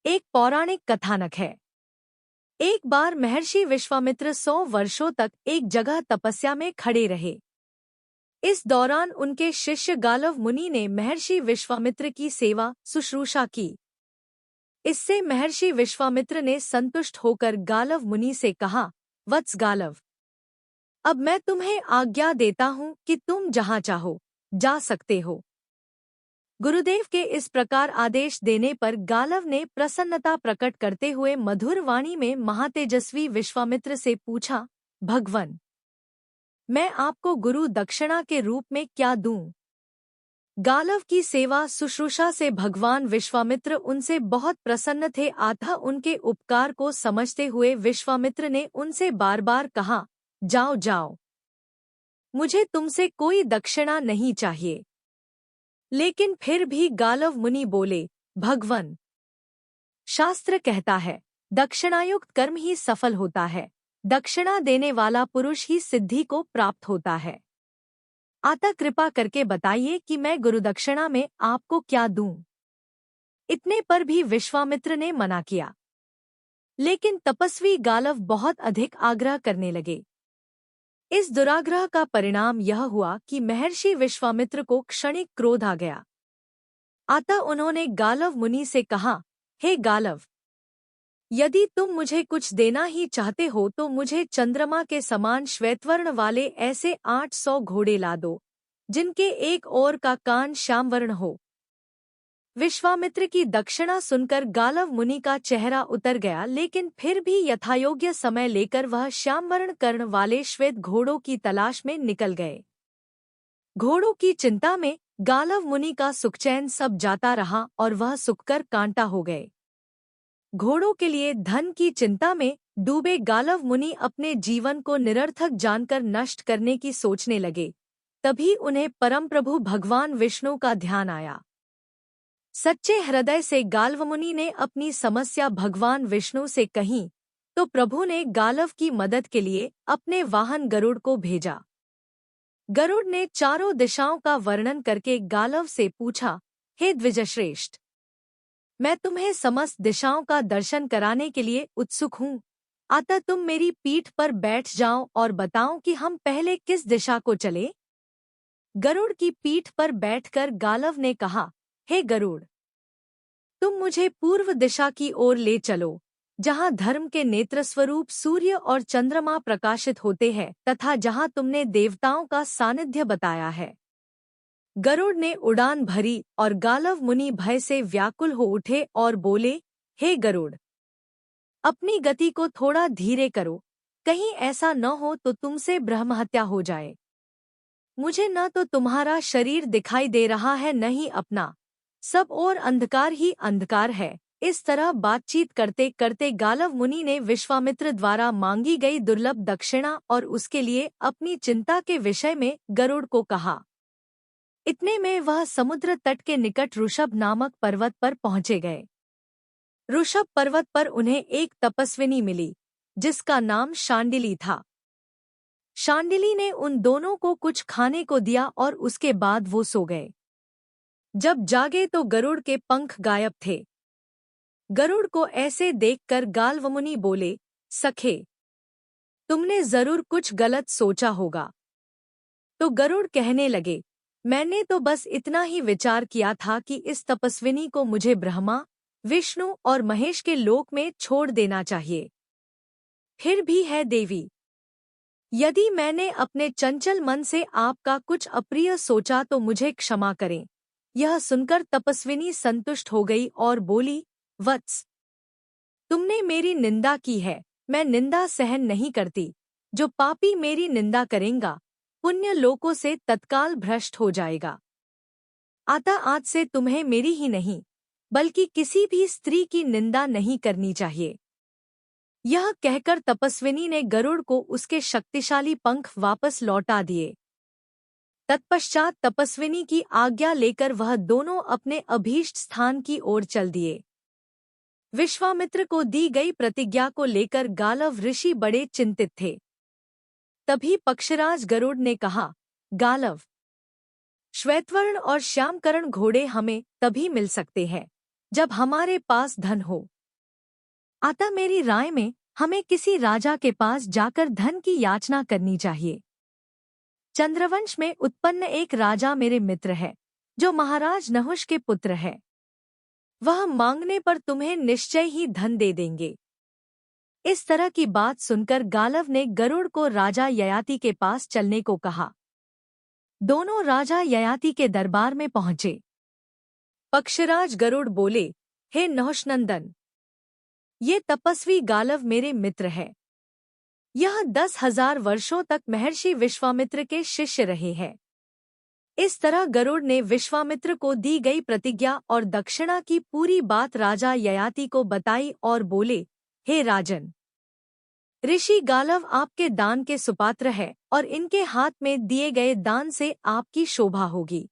एक पौराणिक कथानक है। एक बार महर्षि विश्वामित्र 100 वर्षों तक एक जगह तपस्या में खड़े रहे। इस दौरान उनके शिष्य गालव मुनि ने महर्षि विश्वामित्र की सेवा शुश्रूषा की। इससे महर्षि विश्वामित्र ने संतुष्ट होकर गालव मुनि से कहा, वत्स गालव, अब मैं तुम्हें आज्ञा देता हूँ कि तुम जहाँ चाहो जा सकते हो। गुरुदेव के इस प्रकार आदेश देने पर गालव ने प्रसन्नता प्रकट करते हुए मधुर वाणी में महातेजस्वी विश्वामित्र से पूछा, भगवन, मैं आपको गुरु दक्षिणा के रूप में क्या दूं? गालव की सेवा शुश्रूषा से भगवान विश्वामित्र उनसे बहुत प्रसन्न थे। अतः उनके उपकार को समझते हुए विश्वामित्र ने उनसे बार बार कहा, जाओ जाओ, मुझे तुमसे कोई दक्षिणा नहीं चाहिए। लेकिन फिर भी गालव मुनि बोले, भगवन, शास्त्र कहता है दक्षिणायुक्त कर्म ही सफल होता है, दक्षिणा देने वाला पुरुष ही सिद्धि को प्राप्त होता है। अतः कृपा करके बताइए कि मैं गुरुदक्षिणा में आपको क्या दूं? इतने पर भी विश्वामित्र ने मना किया। लेकिन तपस्वी गालव बहुत अधिक आग्रह करने लगे। इस दुराग्रह का परिणाम यह हुआ कि महर्षि विश्वामित्र को क्षणिक क्रोध आ गया। अतः उन्होंने गालव मुनि से कहा, हे गालव, यदि तुम मुझे कुछ देना ही चाहते हो तो मुझे चंद्रमा के समान श्वेतवर्ण वाले ऐसे 800 घोड़े ला दो, जिनके एक ओर का कान श्यामवर्ण हो। विश्वामित्र की दक्षिणा सुनकर गालव मुनि का चेहरा उतर गया, लेकिन फिर भी यथायोग्य समय लेकर वह श्यामवर्ण कर्ण वाले श्वेत घोड़ों की तलाश में निकल गए। घोड़ों की चिंता में गालव मुनि का सुखचैन सब जाता रहा और वह सुखकर कांटा हो गए। घोड़ों के लिए धन की चिंता में डूबे गालव मुनि अपने जीवन को निरर्थक जानकर नष्ट करने की सोचने लगे। तभी उन्हें परमप्रभु भगवान विष्णु का ध्यान आया। सच्चे हृदय से गालव मुनि ने अपनी समस्या भगवान विष्णु से कही, तो प्रभु ने गालव की मदद के लिए अपने वाहन गरुड़ को भेजा। गरुड़ ने चारों दिशाओं का वर्णन करके गालव से पूछा, हे द्विजश्रेष्ठ, मैं तुम्हें समस्त दिशाओं का दर्शन कराने के लिए उत्सुक हूँ। अतः तुम मेरी पीठ पर बैठ जाओ और बताओ कि हम पहले किस दिशा को चले। गरुड़ की पीठ पर बैठकर गालव ने कहा, हे गरुड़, तुम मुझे पूर्व दिशा की ओर ले चलो, जहाँ धर्म के नेत्रस्वरूप सूर्य और चंद्रमा प्रकाशित होते हैं तथा जहाँ तुमने देवताओं का सानिध्य बताया है। गरुड़ ने उड़ान भरी और गालव मुनि भय से व्याकुल हो उठे और बोले, हे गरुड़, अपनी गति को थोड़ा धीरे करो, कहीं ऐसा न हो तो तुमसे ब्रह्महत्या हो जाए। मुझे न तो तुम्हारा शरीर दिखाई दे रहा है न ही अपना, सब और अंधकार ही अंधकार है। इस तरह बातचीत करते करते गालव मुनि ने विश्वामित्र द्वारा मांगी गई दुर्लभ दक्षिणा और उसके लिए अपनी चिंता के विषय में गरुड़ को कहा। इतने में वह समुद्र तट के निकट ऋषभ नामक पर्वत पर पहुंचे गए। ऋषभ पर्वत पर उन्हें एक तपस्विनी मिली, जिसका नाम शांडिली था। शांडिली ने उन दोनों को कुछ खाने को दिया और उसके बाद वो सो गए। जब जागे तो गरुड़ के पंख गायब थे। गरुड़ को ऐसे देखकर गालव मुनि बोले, सखे, तुमने जरूर कुछ गलत सोचा होगा। तो गरुड़ कहने लगे, मैंने तो बस इतना ही विचार किया था कि इस तपस्विनी को मुझे ब्रह्मा, विष्णु और महेश के लोक में छोड़ देना चाहिए। फिर भी है देवी, यदि मैंने अपने चंचल मन से आपका कुछ अप्रिय सोचा तो मुझे क्षमा करें। यह सुनकर तपस्विनी संतुष्ट हो गई और बोली, वत्स, तुमने मेरी निंदा की है, मैं निंदा सहन नहीं करती। जो पापी मेरी निंदा करेगा, पुण्य लोकों से तत्काल भ्रष्ट हो जाएगा। अतः आज से तुम्हें मेरी ही नहीं, बल्कि किसी भी स्त्री की निंदा नहीं करनी चाहिए। यह कहकर तपस्विनी ने गरुड़ को उसके शक्तिशाली पंख वापस लौटा दिए। तत्पश्चात तपस्विनी की आज्ञा लेकर वह दोनों अपने अभीष्ट स्थान की ओर चल दिए। विश्वामित्र को दी गई प्रतिज्ञा को लेकर गालव ऋषि बड़े चिंतित थे। तभी पक्षराज गरुड़ ने कहा, गालव, श्वेतवर्ण और श्यामकर्ण घोड़े हमें तभी मिल सकते हैं जब हमारे पास धन हो। अतः मेरी राय में हमें किसी राजा के पास जाकर धन की याचना करनी चाहिए। चंद्रवंश में उत्पन्न एक राजा मेरे मित्र है, जो महाराज नहुष के पुत्र है। वह मांगने पर तुम्हें निश्चय ही धन दे देंगे। इस तरह की बात सुनकर गालव ने गरुड़ को राजा ययाति के पास चलने को कहा। दोनों राजा ययाति के दरबार में पहुंचे। पक्षराज गरुड़ बोले, हे नहुषनंदन, ये तपस्वी गालव मेरे मित्र है। यह 10,000 वर्षों तक महर्षि विश्वामित्र के शिष्य रहे हैं। इस तरह गरुड़ ने विश्वामित्र को दी गई प्रतिज्ञा और दक्षिणा की पूरी बात राजा ययाति को बताई और बोले, हे राजन, ऋषि गालव आपके दान के सुपात्र है और इनके हाथ में दिए गए दान से आपकी शोभा होगी।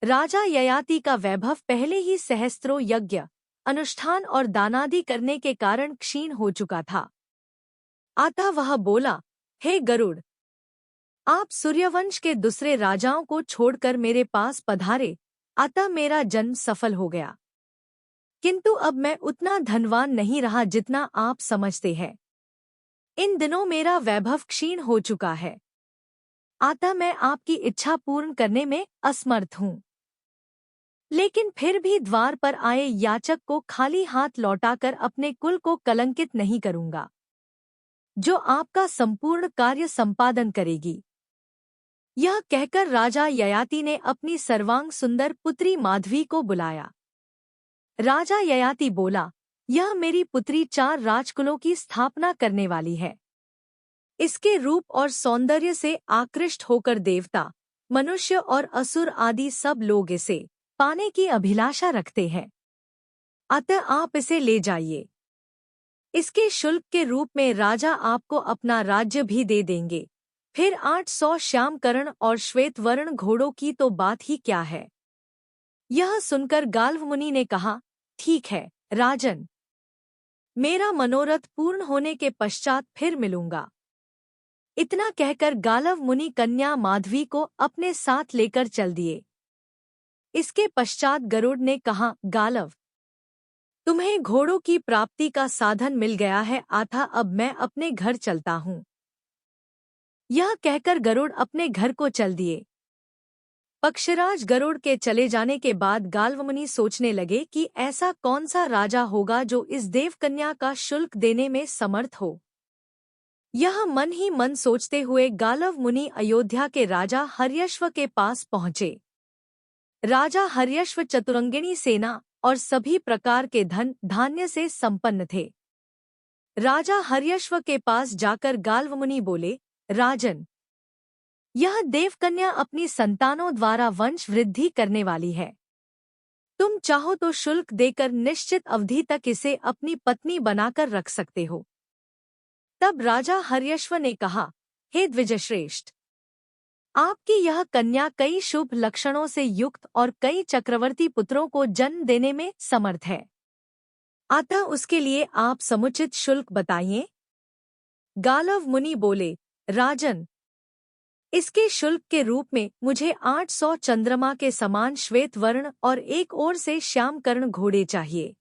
राजा ययाति का वैभव पहले ही सहस्त्रों यज्ञ, अनुष्ठान और दानादि करने के कारण क्षीण हो चुका था। अतः वह बोला, हे गरुड़, आप सूर्यवंश के दूसरे राजाओं को छोड़कर मेरे पास पधारे, अतः मेरा जन्म सफल हो गया। किंतु अब मैं उतना धनवान नहीं रहा जितना आप समझते हैं। इन दिनों मेरा वैभव क्षीण हो चुका है, अतः मैं आपकी इच्छा पूर्ण करने में असमर्थ हूँ। लेकिन फिर भी द्वार पर आए याचक को खाली हाथ लौटाकर अपने कुल को कलंकित नहीं करूंगा, जो आपका संपूर्ण कार्य संपादन करेगी। यह कहकर राजा ययाति ने अपनी सर्वांग सुंदर पुत्री माधवी को बुलाया। राजा ययाति बोला, यह मेरी पुत्री 4 राजकुलों की स्थापना करने वाली है। इसके रूप और सौंदर्य से आकृष्ट होकर देवता, मनुष्य और असुर आदि सब लोग इसे पाने की अभिलाषा रखते हैं। अतः आप इसे ले जाइए। इसके शुल्क के रूप में राजा आपको अपना राज्य भी दे देंगे। फिर 800 श्यामकर्ण और श्वेत वर्ण घोड़ों की तो बात ही क्या है। यह सुनकर गाल्व मुनि ने कहा, ठीक है राजन, मेरा मनोरथ पूर्ण होने के पश्चात फिर मिलूंगा। इतना कहकर गालव मुनि कन्या माधवी को अपने साथ लेकर चल दिए। इसके पश्चात गरुड़ ने कहा, गालव, तुम्हें घोड़ों की प्राप्ति का साधन मिल गया है, अतः अब मैं अपने घर चलता हूँ। यह कहकर गरुड़ अपने घर को चल दिए। पक्षराज गरुड़ के चले जाने के बाद गाल्वमुनि सोचने लगे कि ऐसा कौन सा राजा होगा जो इस देवकन्या का शुल्क देने में समर्थ हो। यह मन ही मन सोचते हुए गालव मुनि अयोध्या के राजा हर्यश्व के पास पहुंचे। राजा हर्यश्व चतुरंगिणी सेना और सभी प्रकार के धन धान्य से संपन्न थे। राजा हर्यश्व के पास जाकर गाल्वमुनि बोले, राजन, यह देवकन्या अपनी संतानों द्वारा वंश वृद्धि करने वाली है। तुम चाहो तो शुल्क देकर निश्चित अवधि तक इसे अपनी पत्नी बनाकर रख सकते हो। तब राजा हर्यश्व ने कहा, हे द्विजश्रेष्ठ, आपकी यह कन्या कई शुभ लक्षणों से युक्त और कई चक्रवर्ती पुत्रों को जन्म देने में समर्थ है। अतः उसके लिए आप समुचित शुल्क बताइए। गालव मुनि बोले, राजन, इसके शुल्क के रूप में मुझे 800 चंद्रमा के समान श्वेत वर्ण और एक ओर से श्यामकर्ण घोड़े चाहिए।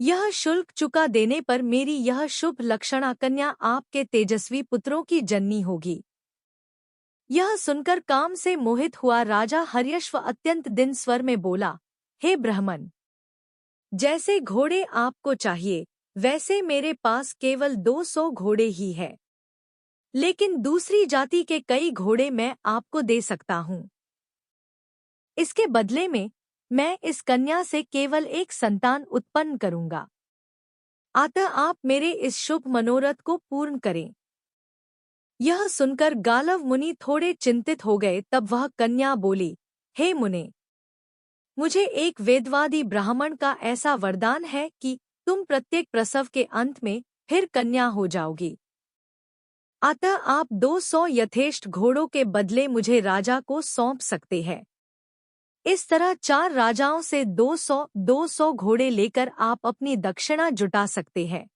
यह शुल्क चुका देने पर मेरी यह शुभ लक्षणा कन्या आपके तेजस्वी पुत्रों की जननी होगी। यह सुनकर काम से मोहित हुआ राजा हर्यश्व अत्यंत दिन स्वर में बोला, हे ब्राह्मण, जैसे घोड़े आपको चाहिए वैसे मेरे पास केवल 200 घोड़े ही है, लेकिन दूसरी जाति के कई घोड़े मैं आपको दे सकता हूँ। इसके बदले में मैं इस कन्या से केवल एक संतान उत्पन्न करूंगा। अतः आप मेरे इस शुभ मनोरथ को पूर्ण करें। यह सुनकर गालव मुनि थोड़े चिंतित हो गए। तब वह कन्या बोली, हे मुने, मुझे एक वेदवादी ब्राह्मण का ऐसा वरदान है कि तुम प्रत्येक प्रसव के अंत में फिर कन्या हो जाओगी। अतः आप 200 यथेष्ट घोड़ों के बदले मुझे राजा को सौंप सकते हैं। इस तरह 4 राजाओं से 200 घोड़े लेकर आप अपनी दक्षिणा जुटा सकते हैं।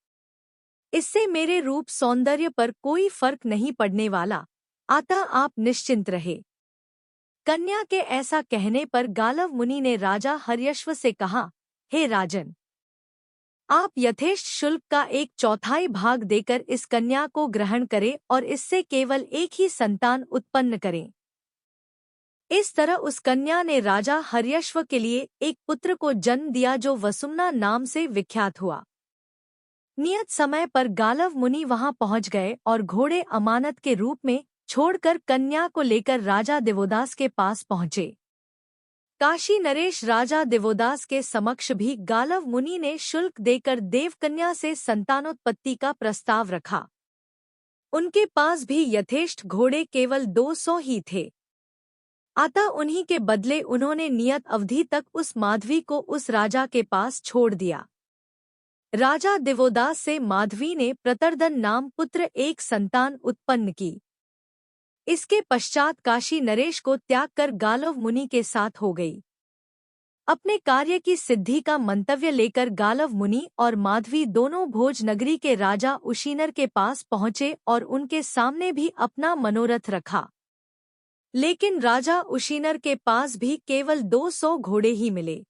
इससे मेरे रूप सौंदर्य पर कोई फर्क नहीं पड़ने वाला, अतः आप निश्चिंत रहे। कन्या के ऐसा कहने पर गालव मुनि ने राजा हर्यश्व से कहा, हे राजन, आप यथेष्ट शुल्क का 1/4 भाग देकर इस कन्या को ग्रहण करें और इससे केवल एक ही संतान उत्पन्न करें। इस तरह उस कन्या ने राजा हर्यश्व के लिए एक पुत्र को जन्म दिया जो वसुमना नाम से विख्यात हुआ। नियत समय पर गालव मुनि वहां पहुंच गए और घोड़े अमानत के रूप में छोड़कर कन्या को लेकर राजा दिवोदास के पास पहुंचे। काशी नरेश राजा दिवोदास के समक्ष भी गालव मुनि ने शुल्क देकर देवकन्या से संतानोत्पत्ति का प्रस्ताव रखा। उनके पास भी यथेष्ट घोड़े केवल 200 ही थे, अतः उन्हीं के बदले उन्होंने नियत अवधि तक उस माधवी को उस राजा के पास छोड़ दिया। राजा दिवोदास से माधवी ने प्रतर्दन नाम पुत्र एक संतान उत्पन्न की। इसके पश्चात काशी नरेश को त्याग कर गालव मुनि के साथ हो गई। अपने कार्य की सिद्धि का मंतव्य लेकर गालव मुनि और माधवी दोनों भोज नगरी के राजा उशीनर के पास पहुंचे और उनके सामने भी अपना मनोरथ रखा। लेकिन राजा उशीनर के पास भी केवल 200 घोड़े ही मिले।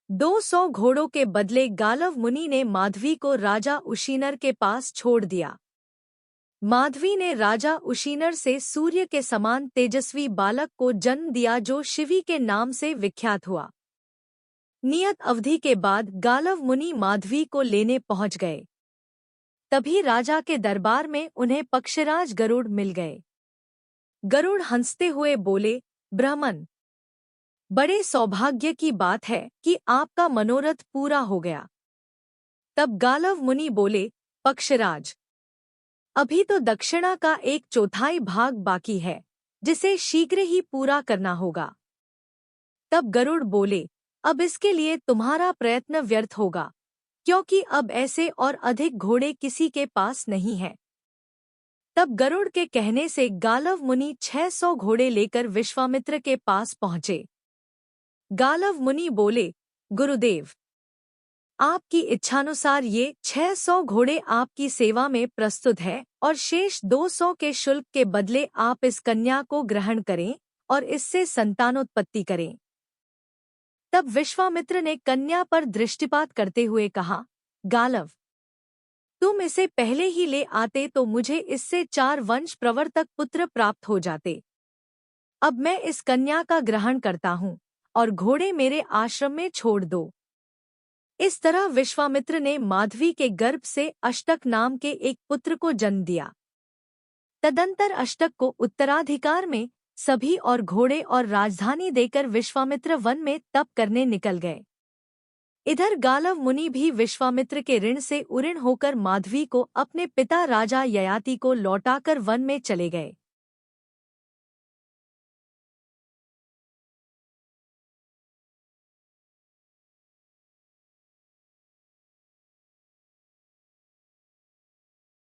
200 घोड़ों के बदले गालव मुनि ने माधवी को राजा उशीनर के पास छोड़ दिया। माधवी ने राजा उशीनर से सूर्य के समान तेजस्वी बालक को जन्म दिया जो शिवी के नाम से विख्यात हुआ। नियत अवधि के बाद गालव मुनि माधवी को लेने पहुंच गए। तभी राजा के दरबार में उन्हें पक्षराज गरुड़ मिल गए। गरुड़ हंसते हुए बोले, ब्राह्मण, बड़े सौभाग्य की बात है कि आपका मनोरथ पूरा हो गया। तब गालव मुनि बोले, पक्षराज, अभी तो दक्षिणा का 1/4 भाग बाकी है, जिसे शीघ्र ही पूरा करना होगा। तब गरुड़ बोले, अब इसके लिए तुम्हारा प्रयत्न व्यर्थ होगा, क्योंकि अब ऐसे और अधिक घोड़े किसी के पास नहीं है। तब गरुड़ के कहने से गालव मुनि 600 घोड़े लेकर विश्वामित्र के पास पहुंचे। गालव मुनि बोले, गुरुदेव, आपकी इच्छानुसार ये 600 घोड़े आपकी सेवा में प्रस्तुत है और शेष 200 के शुल्क के बदले आप इस कन्या को ग्रहण करें और इससे संतानोत्पत्ति करें। तब विश्वामित्र ने कन्या पर दृष्टिपात करते हुए कहा, गालव, तुम इसे पहले ही ले आते तो मुझे इससे 4 वंश प्रवर्तक पुत्र प्राप्त हो जाते। अब मैं इस कन्या का ग्रहण करता हूँ और घोड़े मेरे आश्रम में छोड़ दो। इस तरह विश्वामित्र ने माधवी के गर्भ से अष्टक नाम के एक पुत्र को जन्म दिया। तदंतर अष्टक को उत्तराधिकार में सभी और घोड़े और राजधानी देकर विश्वामित्र वन में तप करने निकल गए। इधर गालव मुनि भी विश्वामित्र के ऋण से उऋण होकर माधवी को अपने पिता राजा ययाति को लौटाकर वन में चले गए।